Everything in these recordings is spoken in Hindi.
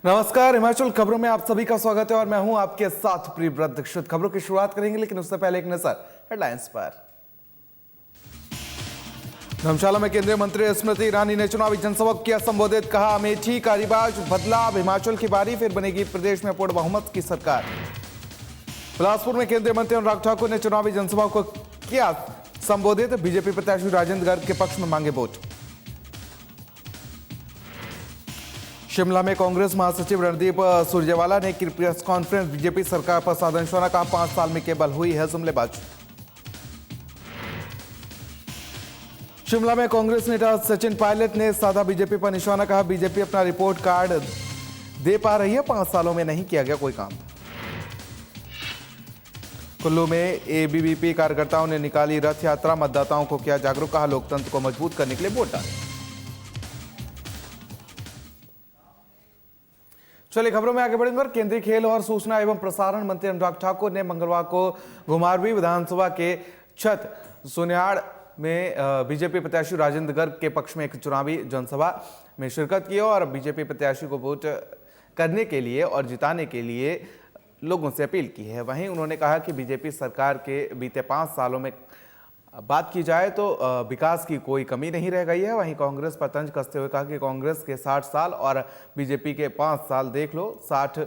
नमस्कार, हिमाचल खबरों में आप सभी का स्वागत है और मैं हूं आपके साथ प्रियव्रत दीक्षित। खबरों की शुरुआत करेंगे, लेकिन उससे पहले एक नजर हेडलाइंस पर। धर्मशाला में केंद्रीय मंत्री स्मृति ईरानी ने चुनावी जनसभा को किया संबोधित। कहा, अमेठी का रिवाज बदला, अब हिमाचल की बारी, फिर बनेगी प्रदेश में पूर्ण बहुमत की सरकार। बिलासपुर में केंद्रीय मंत्री अनुराग ठाकुर ने चुनावी जनसभा को किया संबोधित। बीजेपी प्रत्याशी राजेंद्र गर्ग के पक्ष में मांगे वोट। शिमला में कांग्रेस महासचिव रणदीप सुरजेवाला ने की प्रेस कॉन्फ्रेंस। बीजेपी सरकार पर साधा निशाना। कहा, 5 साल में केवल हुई है जुमलेबाजी। शिमला में कांग्रेस नेता सचिन पायलट ने साधा बीजेपी पर निशाना। कहा, बीजेपी अपना रिपोर्ट कार्ड दे पा रही है, 5 सालों में नहीं किया गया कोई काम। कुल्लू में एबीवीपी कार्यकर्ताओं ने निकाली रथ यात्रा, मतदाताओं को किया जागरूक। कहा, लोकतंत्र को मजबूत करने के लिए वोट डालें। चलिए खबरों में आगे बढ़ेंगे। केंद्रीय खेल और सूचना एवं प्रसारण मंत्री अनुराग ठाकुर ने मंगलवार को घुमारवीं विधानसभा के छत सुन्याड़ में बीजेपी प्रत्याशी राजेंद्र गर्ग के पक्ष में एक चुनावी जनसभा में शिरकत की और बीजेपी प्रत्याशी को वोट करने के लिए और जिताने के लिए लोगों से अपील की है। वहीं उन्होंने कहा कि बीजेपी सरकार के बीते 5 सालों में बात की जाए तो विकास की कोई कमी नहीं रह गई है। वहीं कांग्रेस पर तंज कसते हुए कहा कि कांग्रेस के 60 साल और बीजेपी के 5 साल देख लो, 60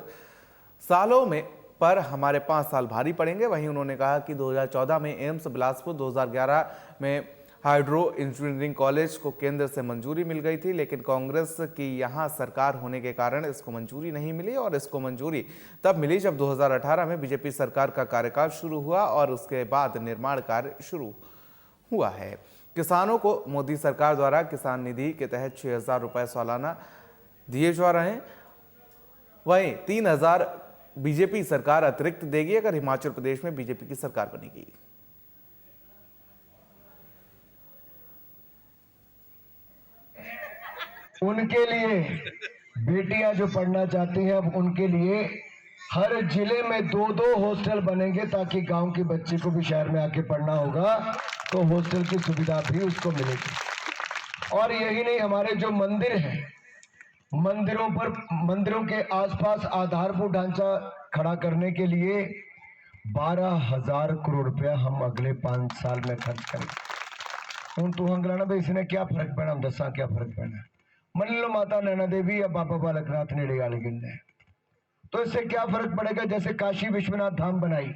सालों में पर हमारे 5 साल भारी पड़ेंगे। वहीं उन्होंने कहा कि 2014 में एम्स बिलासपुर, 2011 में हाइड्रो इंजीनियरिंग कॉलेज को केंद्र से मंजूरी मिल गई थी, लेकिन कांग्रेस की यहां सरकार होने के कारण इसको मंजूरी नहीं मिली और इसको मंजूरी तब मिली जब 2018 में बीजेपी सरकार का कार्यकाल शुरू हुआ और उसके बाद निर्माण कार्य शुरू हुआ है। किसानों को मोदी सरकार द्वारा किसान निधि के तहत 6,000 रुपए सालाना दिए जा रहे हैं। वहीं 3,000 बीजेपी सरकार अतिरिक्त देगी अगर हिमाचल प्रदेश में बीजेपी की सरकार बनेगी। उनके लिए बेटियां जो पढ़ना चाहती हैं, अब उनके लिए हर जिले में 2-2 हॉस्टल बनेंगे ताकि गांव के बच्चे को भी शहर में आके पढ़ना होगा तो हॉस्टल की सुविधा भी उसको मिलेगी। और यही नहीं, हमारे जो मंदिर हैं, मंदिरों के आसपास आधारभूत ढांचा खड़ा करने के लिए 12,000 करोड़ रुपया हम अगले 5 साल में खर्च करेंगे। उन तू हंगलाना भाई, इसने क्या फर्क पड़ा, हम दसा क्या फर्क पड़ा। मान लो माता नैना देवी या बाबा बालकनाथ ने डेगाल गिनने, तो इससे क्या फर्क पड़ेगा। जैसे काशी विश्वनाथ धाम बनाई,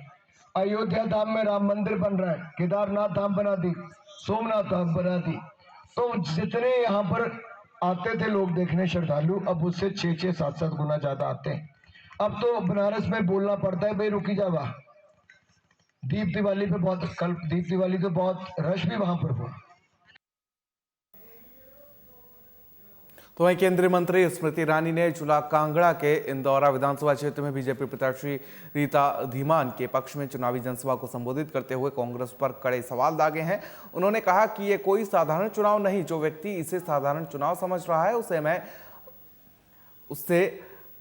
अयोध्या धाम में राम मंदिर बन रहा है, केदारनाथ धाम बना दी, सोमनाथ धाम बना दी, तो जितने यहाँ पर आते थे लोग देखने श्रद्धालु, अब उससे 6-6, 7-7 गुना ज्यादा आते हैं। अब तो बनारस में बोलना पड़ता है, भाई रुकी जावा, दीप दिवाली पे बहुत, कल दीप दिवाली तो बहुत रश भी वहां पर हुआ। तो वहीं केंद्रीय मंत्री स्मृति ईरानी ने जिला कांगड़ा के इंदौरा विधानसभा क्षेत्र में बीजेपी प्रत्याशी रीता धीमान के पक्ष में चुनावी जनसभा को संबोधित करते हुए कांग्रेस पर कड़े सवाल दागे हैं। उन्होंने कहा कि ये कोई साधारण चुनाव नहीं, जो व्यक्ति इसे साधारण चुनाव समझ रहा है उससे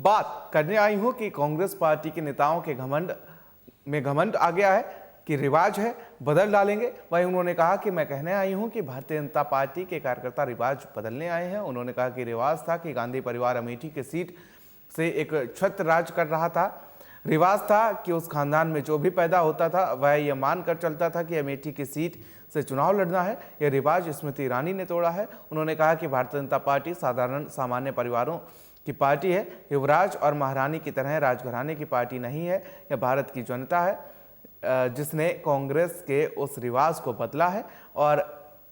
बात करने आई हूं कि कांग्रेस पार्टी के नेताओं के घमंड आ गया है कि रिवाज है, बदल डालेंगे। वहीं उन्होंने कहा कि मैं कहने आई हूं कि भारतीय जनता पार्टी के कार्यकर्ता रिवाज बदलने आए हैं। उन्होंने कहा कि रिवाज था कि गांधी परिवार अमेठी की सीट से एक छत्र राज कर रहा था। रिवाज था कि उस खानदान में जो भी पैदा होता था वह यह मानकर चलता था कि अमेठी की सीट से चुनाव लड़ना है। यह रिवाज स्मृति ईरानी ने तोड़ा है। उन्होंने कहा कि भारतीय जनता पार्टी साधारण सामान्य परिवारों की पार्टी है, युवराज और महारानी की तरह राजघराने की पार्टी नहीं है। यह भारत की जनता है जिसने कांग्रेस के उस रिवाज को बदला है और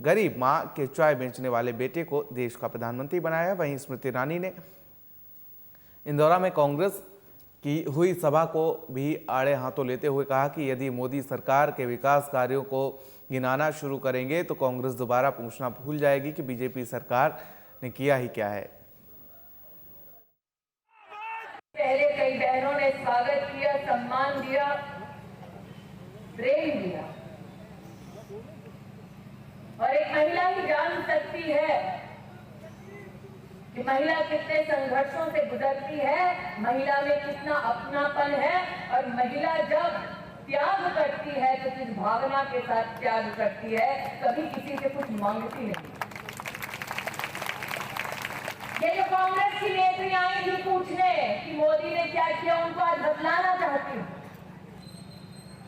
गरीब मां के चाय बेचने वाले बेटे को देश का प्रधानमंत्री बनाया है। वहीं स्मृति ईरानी ने इंदौरा में कांग्रेस की हुई सभा को भी आड़े हाथों लेते हुए कहा कि यदि मोदी सरकार के विकास कार्यों को गिनाना शुरू करेंगे तो कांग्रेस दोबारा पूछना भूल जाएगी कि बीजेपी सरकार ने किया ही क्या है। पहले कई बहनों ने स्वागत किया, सम्मान दिया, प्रेम दिया, और एक महिला ही जान सकती है कि महिला कितने संघर्षों से गुजरती है, महिला में कितना अपनापन है, और महिला जब त्याग करती है तो किस भावना के साथ त्याग करती है, कभी किसी से कुछ मांगती नहीं। ये जो कांग्रेस की नेत्री आई थी पूछने कि मोदी ने क्या किया, उनको आज बतलाना चाहती हूँ।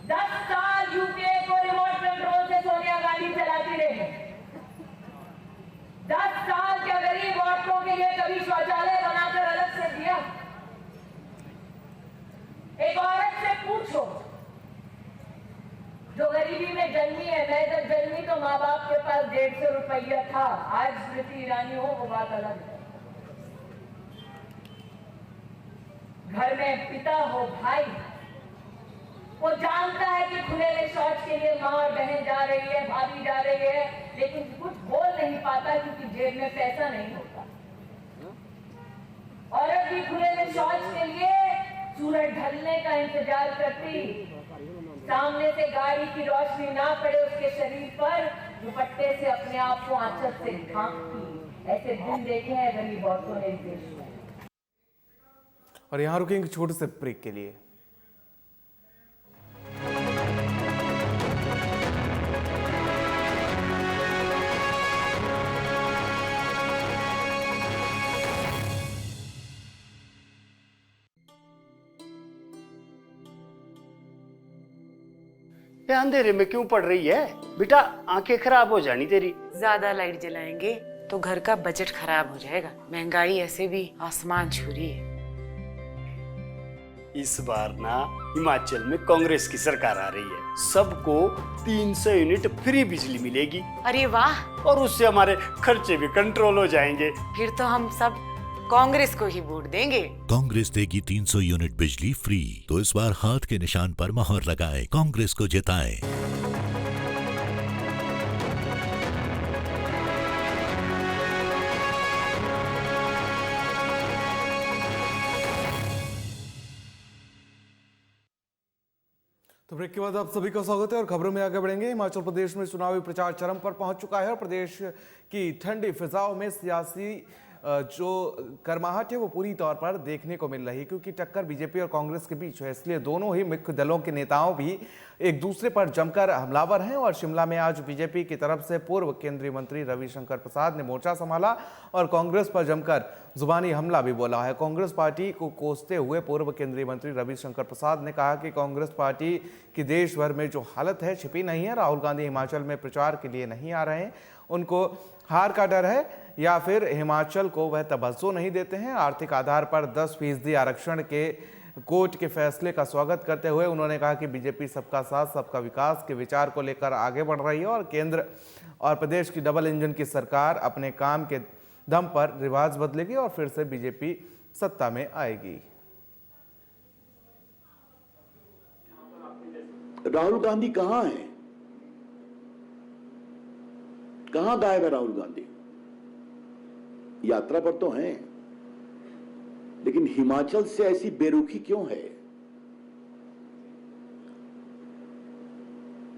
10 साल यूपीए को रिमोट कंट्रोल से सोनिया गांधी चलाती रही। 10 साल क्या गरीब औरतों के लिए कभी शौचालय बनाकर अलग से दिया? एक औरत से पूछो जो गरीबी में जन्मी है। मैं जब जन्मी तो माँ बाप के पास 150 रुपया था। आज स्मृति ईरानी हो वो बात अलग है। घर में पिता हो, भाई, वो जानता है कि खुले में शौच के लिए माँ और बहन जा रही है, भाभी जा रही है, लेकिन कुछ बोल नहीं पाता क्योंकि जेब में पैसा नहीं होता। औरत भी खुले में शौच के लिए सूरज ढलने का इंतजार करती, सामने से गाड़ी की रोशनी ना पड़े उसके शरीर पर, दुपट्टे से अपने आप को आंचल से ढांकती। ऐसे दिन देखे हैं गरीब औरतों ने इस देश में। और यहाँ रुकेंगे छोटे से ब्रेक के लिए। ये अंधेरे में क्यों पड़ रही है बेटा? आंखें खराब हो जानी तेरी। ज्यादा लाइट जलाएंगे तो घर का बजट खराब हो जाएगा। महंगाई ऐसे भी आसमान छू रही है। इस बार ना हिमाचल में कांग्रेस की सरकार आ रही है। सबको 300 यूनिट फ्री बिजली मिलेगी। अरे वाह! और उससे हमारे खर्चे भी कंट्रोल हो जाएंगे। फिर तो हम सब कांग्रेस को ही वोट देंगे। कांग्रेस देगी 300 यूनिट बिजली फ्री। तो इस बार हाथ के निशान पर मोहर लगाएं, कांग्रेस को जिताएं। तो ब्रेक के बाद आप सभी का स्वागत है और खबरों में आगे बढ़ेंगे। हिमाचल प्रदेश में चुनावी प्रचार चरम पर पहुंच चुका है और प्रदेश की ठंडी फिजाओं में सियासी जो गर्माहट है वो पूरी तौर पर देखने को मिल रही है, क्योंकि टक्कर बीजेपी और कांग्रेस के बीच है। इसलिए दोनों ही मुख्य दलों के नेताओं भी एक दूसरे पर जमकर हमलावर हैं। और शिमला में आज बीजेपी की तरफ से पूर्व केंद्रीय मंत्री रविशंकर प्रसाद ने मोर्चा संभाला और कांग्रेस पर जमकर जुबानी हमला भी बोला है। कांग्रेस पार्टी को कोसते हुए पूर्व केंद्रीय मंत्री रविशंकर प्रसाद ने कहा कि कांग्रेस पार्टी की देश भर में जो हालत है छिपी नहीं है। राहुल गांधी हिमाचल में प्रचार के लिए नहीं आ रहे हैं, उनको हार का डर है या फिर हिमाचल को वह तवज्जो नहीं देते हैं। आर्थिक आधार पर 10% आरक्षण के कोर्ट के फैसले का स्वागत करते हुए उन्होंने कहा कि बीजेपी सबका साथ सबका विकास के विचार को लेकर आगे बढ़ रही है और केंद्र और प्रदेश की डबल इंजन की सरकार अपने काम के दम पर रिवाज बदलेगी और फिर से बीजेपी सत्ता में आएगी। राहुल गांधी कहां है? कहां गायब है राहुल गांधी? यात्रा पर तो हैं, लेकिन हिमाचल से ऐसी बेरुखी क्यों है?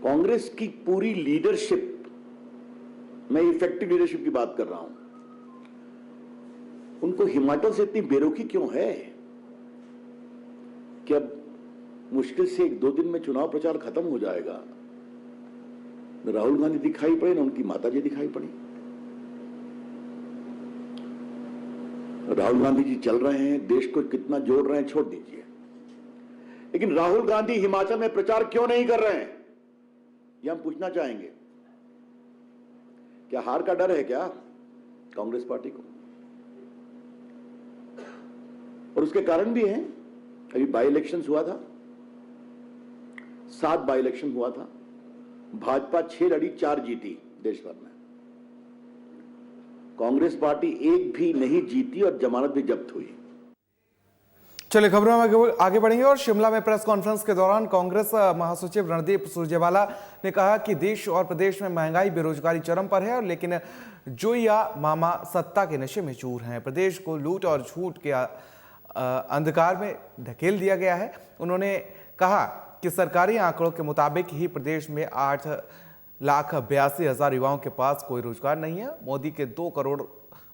कांग्रेस की पूरी लीडरशिप, मैं इफेक्टिव लीडरशिप की बात कर रहा हूं, उनको हिमाचल से इतनी बेरुखी क्यों है कि अब मुश्किल से 1-2 दिन में चुनाव प्रचार खत्म हो जाएगा, न राहुल गांधी दिखाई पड़े न उनकी माताजी दिखाई पड़ी। राहुल गांधी जी चल रहे हैं, देश को कितना जोड़ रहे हैं छोड़ दीजिए, लेकिन राहुल गांधी हिमाचल में प्रचार क्यों नहीं कर रहे हैं, यह हम पूछना चाहेंगे। क्या हार का डर है क्या कांग्रेस पार्टी को? और उसके कारण भी हैं। अभी बाई इलेक्शन हुआ था, 7 बाई इलेक्शन हुआ था, भाजपा 6 लड़ी 4 जीती देश भर में। कांग्रेस पार्टी एक भी नहीं जीती और जमानत भी जब्त हुई। चलिए खबरों में आगे बढ़ेंगे और शिमला में प्रेस कॉन्फ्रेंस के दौरान कांग्रेस महासचिव रणदीप सुरजेवाला ने कहा कि देश और प्रदेश में महंगाई बेरोजगारी चरम पर है, और लेकिन जोया मामा सत्ता के नशे में चूर हैं। प्रदेश को लूट और झूठ के अंधकार में ढकेल दिया गया है। उन्होंने कहा कि सरकारी आंकड़ों के मुताबिक ही प्रदेश में 8,82,000 युवाओं के पास कोई रोजगार नहीं है। मोदी के 2 करोड़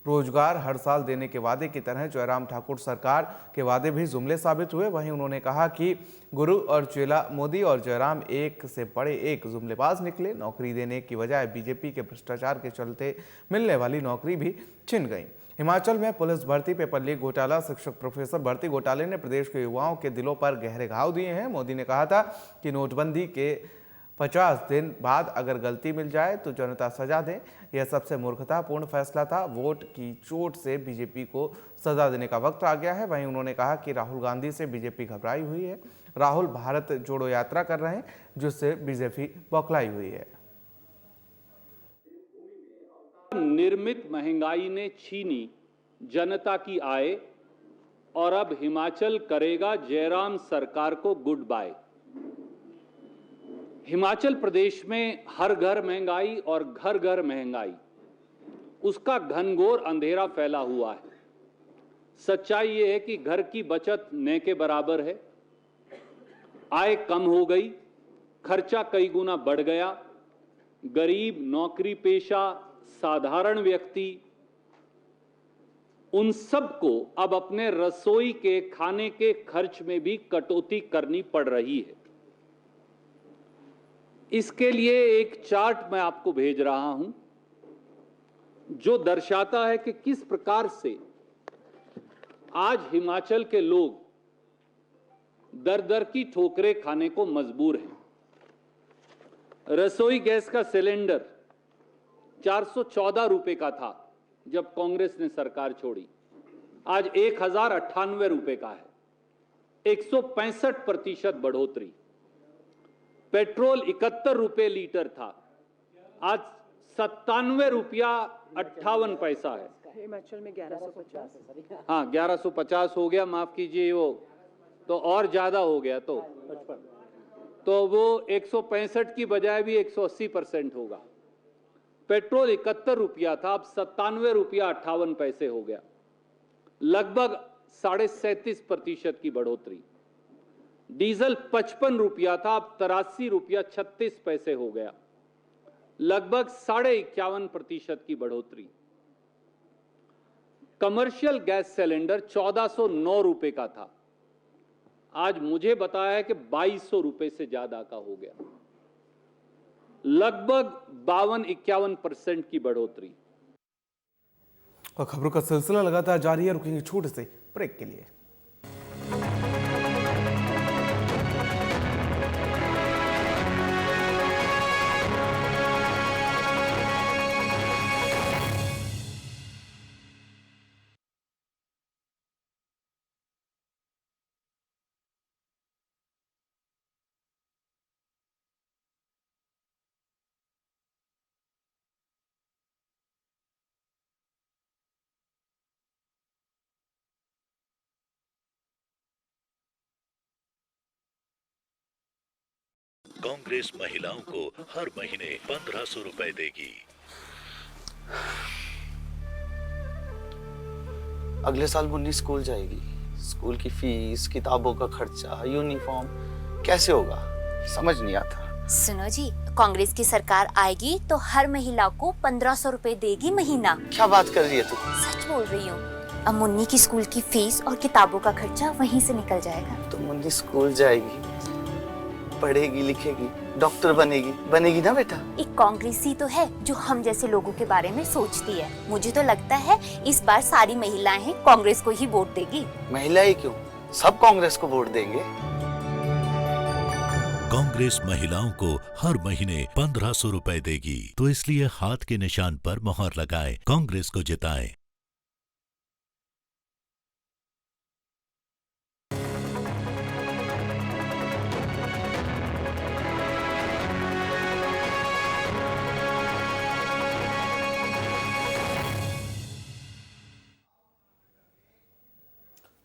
रोजगार हर साल देने के वादे की तरह जयराम ठाकुर सरकार के वादे भी जुमले साबित हुए। वहीं उन्होंने कहा कि गुरु और चेला मोदी और जयराम एक से बड़े एक जुमलेबाज निकले। नौकरी देने की बजाय बीजेपी के भ्रष्टाचार के चलते मिलने वाली नौकरी भी छिन गई। हिमाचल में पुलिस भर्ती, पेपर लीक घोटाला, शिक्षक प्रोफेसर भर्ती घोटाले ने प्रदेश के युवाओं के दिलों पर गहरे घाव दिए हैं। मोदी ने कहा था कि नोटबंदी के 50 दिन बाद अगर गलती मिल जाए तो जनता सजा दे। यह सबसे मूर्खतापूर्ण फैसला था। वोट की चोट से बीजेपी को सजा देने का वक्त आ गया है। वहीं उन्होंने कहा कि राहुल गांधी से बीजेपी घबराई हुई है। राहुल भारत जोड़ो यात्रा कर रहे हैं, जिससे बीजेपी बौखलाई हुई है। निर्मित महंगाई ने छीनी जनता की आय और अब हिमाचल करेगा जयराम सरकार को गुड बाय। हिमाचल प्रदेश में हर घर महंगाई और घर घर महंगाई, उसका घनघोर अंधेरा फैला हुआ है। सच्चाई यह है कि घर की बचत न के बराबर है, आय कम हो गई, खर्चा कई गुना बढ़ गया। गरीब, नौकरी पेशा, साधारण व्यक्ति, उन सबको अब अपने रसोई के खाने के खर्च में भी कटौती करनी पड़ रही है। इसके लिए एक चार्ट मैं आपको भेज रहा हूं जो दर्शाता है कि किस प्रकार से आज हिमाचल के लोग दर दर की ठोकरें खाने को मजबूर हैं। रसोई गैस का सिलेंडर 414 रुपए का था जब कांग्रेस ने सरकार छोड़ी, आज 1098 रुपए का है, 165% बढ़ोतरी। पेट्रोल 71 रुपए लीटर था, आज 97 रुपया 58 पैसा है। हिमाचल में 1150। हाँ, 1150 हो गया, माफ कीजिए, वो तो और ज्यादा हो गया। तो वो 165 की बजाय भी 180% होगा। पेट्रोल 71 रुपया था, अब 97 रुपया 58 पैसे हो गया, लगभग 37.5% की बढ़ोतरी। डीजल 55 रुपया था, अब 83 रुपया 36 पैसे हो गया, लगभग 51.5% की बढ़ोतरी। कमर्शियल गैस सिलेंडर 1409 रुपए का था, आज मुझे बताया है कि 2200 रुपए से ज्यादा का हो गया, लगभग 52-51% की बढ़ोतरी। और खबरों का सिलसिला लगातार जारी है। रुकेंगे छोटे से ब्रेक के लिए। कांग्रेस महिलाओं को हर महीने 1500 रुपए देगी। अगले साल मुन्नी स्कूल जाएगी, स्कूल की फीस, किताबों का खर्चा, यूनिफॉर्म कैसे होगा, समझ नहीं आता। सुनो जी, कांग्रेस की सरकार आएगी तो हर महिला को 1500 रुपए देगी महीना। क्या बात कर रही है तू? सच बोल रही हूँ। अब मुन्नी की स्कूल की फीस और किताबों का खर्चा वहीं से निकल जाएगा। तो मुन्नी स्कूल जाएगी, पढ़ेगी, लिखेगी, डॉक्टर बनेगी ना बेटा। एक कांग्रेसी तो है जो हम जैसे लोगों के बारे में सोचती है। मुझे तो लगता है इस बार सारी महिलाएं कांग्रेस को ही वोट देगी। महिलाएं क्यों, सब कांग्रेस को वोट देंगे। कांग्रेस महिलाओं को हर महीने 1500 रुपए देगी, तो इसलिए हाथ के निशान पर मोहर लगाएं, कांग्रेस को जिताएं।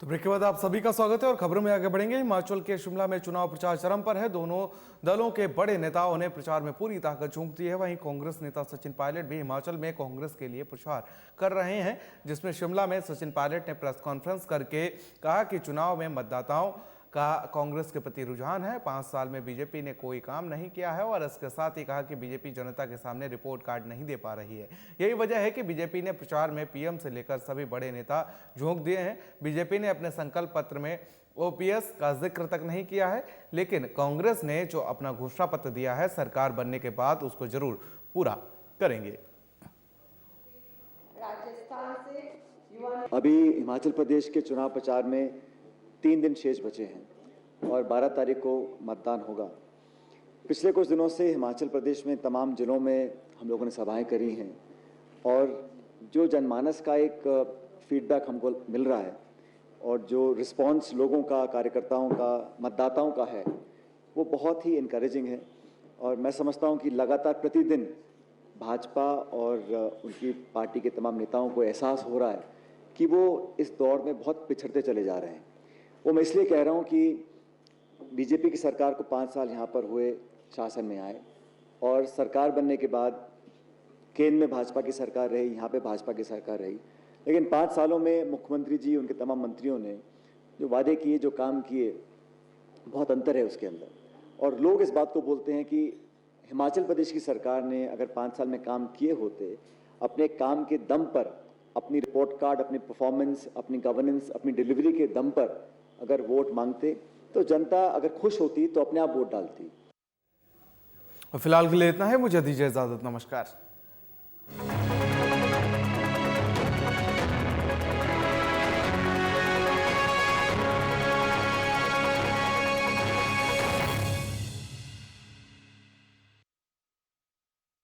तो ब्रेक के बाद आप सभी का स्वागत है और खबरों में आगे बढ़ेंगे। हिमाचल के शिमला में चुनाव प्रचार चरम पर है। दोनों दलों के बड़े नेताओं ने प्रचार में पूरी ताकत झोंक दी है। वहीं कांग्रेस नेता सचिन पायलट भी हिमाचल में कांग्रेस के लिए प्रचार कर रहे हैं, जिसमें शिमला में सचिन पायलट ने प्रेस कॉन्फ्रेंस करके कहा कि चुनाव में मतदाताओं का कांग्रेस के प्रति रुझान है। 5 साल में बीजेपी ने कोई काम नहीं किया है और इसके साथ ही कहा कि बीजेपी जनता के सामने रिपोर्ट कार्ड नहीं दे पा रही है। यही वजह है कि बीजेपी ने प्रचार में पीएम से लेकर सभी बड़े नेता झोंक दिए हैं। बीजेपी ने अपने संकल्प पत्र में ओपीएस का जिक्र तक नहीं किया है, लेकिन कांग्रेस ने जो अपना घोषणा पत्र दिया है सरकार बनने के बाद उसको जरूर पूरा करेंगे। राजस्थान से अभी हिमाचल प्रदेश के चुनाव प्रचार में 3 दिन शेष बचे हैं और 12 तारीख को मतदान होगा। पिछले कुछ दिनों से हिमाचल प्रदेश में तमाम जिलों में हम लोगों ने सभाएं करी हैं और जो जनमानस का एक फीडबैक हमको मिल रहा है और जो रिस्पांस लोगों का, कार्यकर्ताओं का, मतदाताओं का है, वो बहुत ही इनकरेजिंग है। और मैं समझता हूँ कि लगातार प्रतिदिन भाजपा और उनकी पार्टी के तमाम नेताओं को एहसास हो रहा है कि वो इस दौर में बहुत पिछड़ते चले जा रहे हैं। वो मैं इसलिए कह रहा हूँ कि बीजेपी की सरकार को 5 साल यहाँ पर हुए शासन में आए और सरकार बनने के बाद केंद्र में भाजपा की सरकार रही, यहाँ पे भाजपा की सरकार रही, लेकिन 5 सालों में मुख्यमंत्री जी, उनके तमाम मंत्रियों ने जो वादे किए, जो काम किए, बहुत अंतर है उसके अंदर। और लोग इस बात को बोलते हैं कि हिमाचल प्रदेश की सरकार ने अगर 5 साल में काम किए होते, अपने काम के दम पर, अपनी रिपोर्ट कार्ड, अपनी परफॉर्मेंस, अपनी गवर्नेंस, अपनी डिलीवरी के दम पर अगर वोट मांगते तो जनता अगर खुश होती तो अपने आप वोट डालती। फिलहाल के लिए इतना है, मुझे दीजिए इजाजत। नमस्कार।